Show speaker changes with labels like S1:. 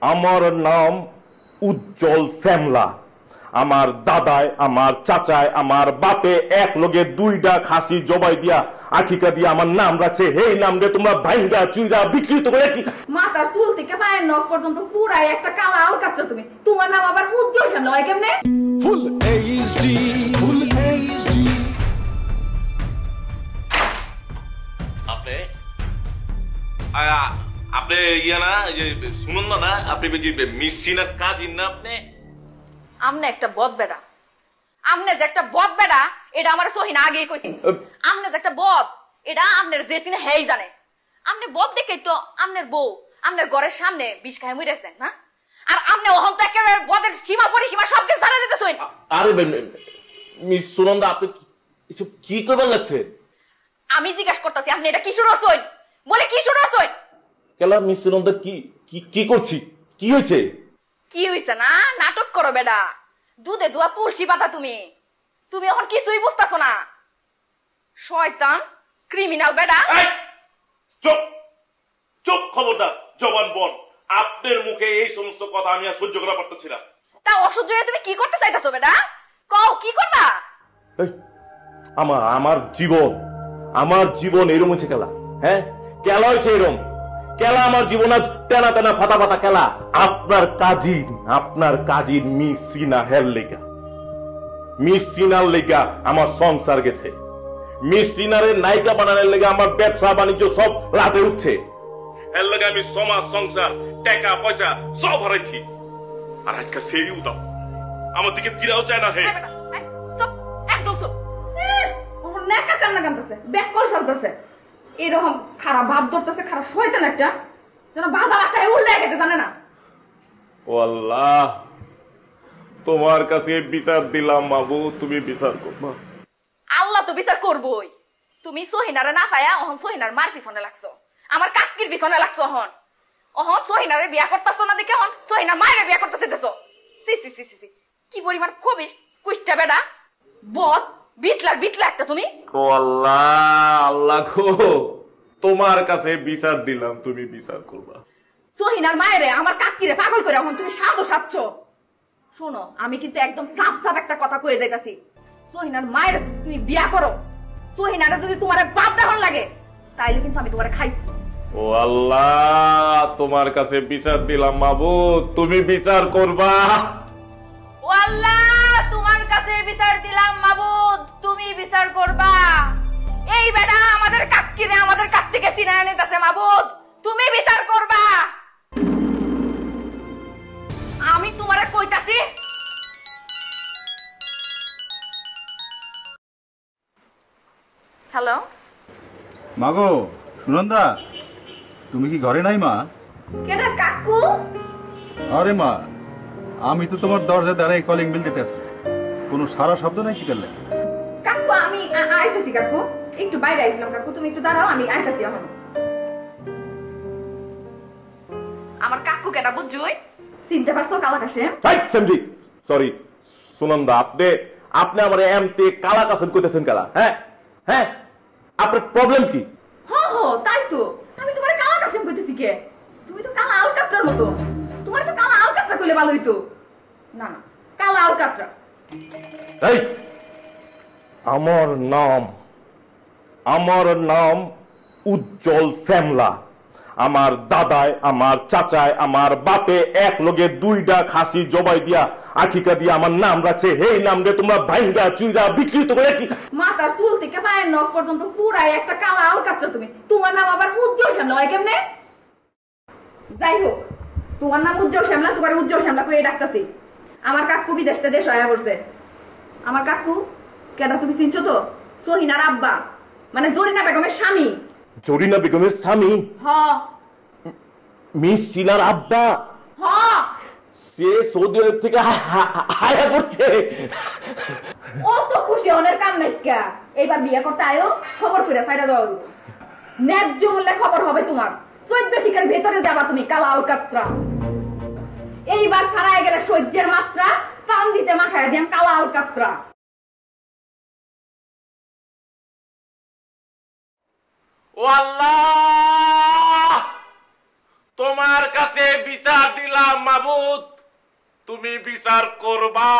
S1: আমার নাম উজ্জ্বল শ্যামলা। আমার দাদায়, আমার চাচায়, আমার বাপে এক লগে দুইটা খাসি জবাই দিয়া আখিকা দিয়া আমার নাম রাখছে। এই নাম রে তোমরা ভাঙ্গা চুইরা বিকৃত করে কি
S2: মাথার চুল থেকে পায়ের নখ পর্যন্ত পুরাই একটা কালা আলকাতরা তুমি। তোমার নাম আবার উজ্জ্বল শ্যামলা হয় কেমনে? Full HD, full HD.
S1: আপনি ইয়া না, শুনুন না, আপনি মিস সিনার কাজ না আপনি।
S2: আমনে একটা বদ বেড়া, আমনে যে একটা বদ বেড়া এটা আমার সহিনা আগেই কইছি। আমনে যে একটা বদ এটা আমনের যে সিনে হেই জানে। আমনে বদ দেখেই তো আমনের বউ আমনের ঘরের সামনে বিষ খায় মরেছেন না। আর আমনে ওহন তো একেবারে বদের সীমা পরিসীমা সবকিছু জানা দিতেছেন।
S1: আরে মিস সুনন্দা, আপনি এসব কি করবার লাগছে?
S2: আমি জিজ্ঞাসা করতেছি আপনি এটা কি শুরু করছেন? বলে কি শুরু করছেন?
S1: কেলা মিস সুনন্দা, কি কি করছি? কি হয়েছে?
S2: কি হইছে না? নাটক করো বেডা। দুধে দুয়া তুলসী পাতা তুমি। তুমি এখন কিছুই বুঝতাছো না। শয়তান, ক্রিমিনাল বেডা।
S1: চুপ চুপ, খবরদার, জবান বন। আপনার মুখে এই সমস্ত কথা আমি আর সহ্য করা পারতেছি না।
S2: তা অসহ্য হয়ে তুমি কি করতে চাইতাছো বেডা? কও কি করবা? আমার জীবন এরকম হচ্ছে কেলা? হ্যাঁ, কেলা হয়েছে এরকম। কেলা আমার জীবন আজ তেনা তেনা ফাটা ফাটা কেলা। আপনার কাজিন মিস সিনা হের লেগা, মিস সিনার লেগা আমার সংসার গেছে। মিস সিনারের নায়িকা বানানোর লেগে আমার ব্যবসা বাণিজ্য সব রাতে উঠছে। এর লেগে আমি সমাজ, সংসার, টাকা পয়সা সব হারাইছি। আর আজকে সেই উদাও আমার দিকে ফিরাও চায় না। হে সব একদম সব ওর নেকা কান্না কান্দছে, বেকল সাজতেছে, এরকম খারাপ ভাব ধরতেছে। খারাপ শয়তান একটা, যেন বাজা বাসায় উল্লে গেতে জানে না।
S1: ও আল্লাহ, তোমার কাছে বিচার দিলাম বাবু, তুমি বিচার করবা।
S2: আল্লাহ তো বিচার করবই। তুমি সহিনারে না পায়া অহন সহিনার মার পিছনে লাগছো, আমার কাকির পিছনে লাগছো। অহন সহিনারে বিয়া করতেছো না দেখে অহন সহিনার মায়ের বিয়া করতেছে দেছো। সি সি সি সি, কি পরিমাণ খবিস কুষ্টা বেডা, বদ বিটলা একটা তুমি।
S1: ও আল্লাহ, আল্লাহ গো, তোমার কাছে বিচার দিলাম, তুমি বিচার করবা।
S2: সহিনার মায়েরে আমার কাকিরে পাগল করে এখন তুমি সাধো সাচ্ছ। শোনো, আমি কিন্তু একদম সাফ সাফ একটা কথা কয়ে যাইতাছি। সহিনার মায়ের যদি তুমি বিয়া করো, সহিনারে যদি তোমার বাপ দেহন লাগে, তাইলে কিন্তু আমি তোমারে খাইছি।
S1: ও আল্লাহ, তোমার কাছে বিচার দিলাম বাবু, তুমি বিচার করবা।
S2: ও আল্লাহ, তোমার কাছে বিচার দিলাম মাবুদ, তুমি বিচার করবা। এই বেটা আমাদের কাকিরে আমাদের কাছ থেকে ছিনায় নিতেছে মাবুদ, তুমি বিচার করবা। আমি তোমারে কইতাছি। হ্যালো
S3: মাগো, সুনন্দা, তুমি কি ঘরে নাই মা?
S2: কেডা কাকু?
S3: আরে মা, আমি তো তোমার দরজা দাঁড়াই কলিং বেল দিতেছি, কোনো সারা শব্দ নাই কি করলে?
S2: কাকু আমি আইতাছি কাকু, একটু বাইরে আইছিলাম কাকু, তুমি একটু দাঁড়াও, আমি আইতাছি এখন। আমার কাকু কেডা বুঝছুই? চিনতে পারছো? কালাকাশে।
S1: সরি সুনন্দা, আপনি আমার এমতে কালা কাসেম কইতেছেন কালা? হ্যাঁ হ্যাঁ, আপনার প্রবলেম কি?
S2: তাই তো, আমি তোমারে কালা কাসেম কইতেছি কে? তুমি তো কালা আলকাতরার মতো। তোমার তো কালা আলকাতরা কইলে ভালো হইতো। না না, কালা আলকাতরা।
S1: এই আমার নাম উজ্জ্বল শ্যামলা। আমার দাদায়, আমার চাচায়, আমার বাপে এক লগে দুইটা খাসি জবাই দিয়া আখিকা দিয়া আমার নাম রাখছে। এই নাম রে তোমরা ভাঙ্গা চুইরা বিকৃত করে কি?
S2: মাথার চুল থেকে পায়ের নখ পর্যন্ত পুরাই একটা কালা আলকাতরা তুমি। তোমার নাম আবার উজ্জ্বল শ্যামলা হয় কেমনে? যাই হোক, তোমার নাম উজ্জ্বল শ্যামলা, তোমার উজ্জ্বল শ্যামলা কই ডাকতাছি। আমার কাকু বিদেশতে দেশ হয়ে পড়ছে। আমার কাকু কেডা তুমি চিনছো তো? সহিনার আব্বা, মানে জরিনা বেগমের স্বামী।
S1: জরিনা বেগমের স্বামী?
S2: হ্যাঁ।
S1: মিস সিনার আব্বা?
S2: হ্যাঁ।
S1: সে সৌদি আরব থেকে হায়া করছে।
S2: ও তো খুশি অনেক কাম নাই কা। এইবার বিয়ে করতে আয়ো, খবর কইরা ফাইডা দাও। ন্যায্য মূল্যে খবর হবে তোমার। 14 শিকার ভেতরে যাবা তুমি, কালা আলকাতরা। এইবার ছাড়াই গেলে সহ্যের মাত্রা চান্দিতে মাখায় দিম, কালা আলকাতরা।
S1: ও আল্লাহ, তোমার কাছে বিচার দিলাম মাবুদ, তুমি বিচার করবা।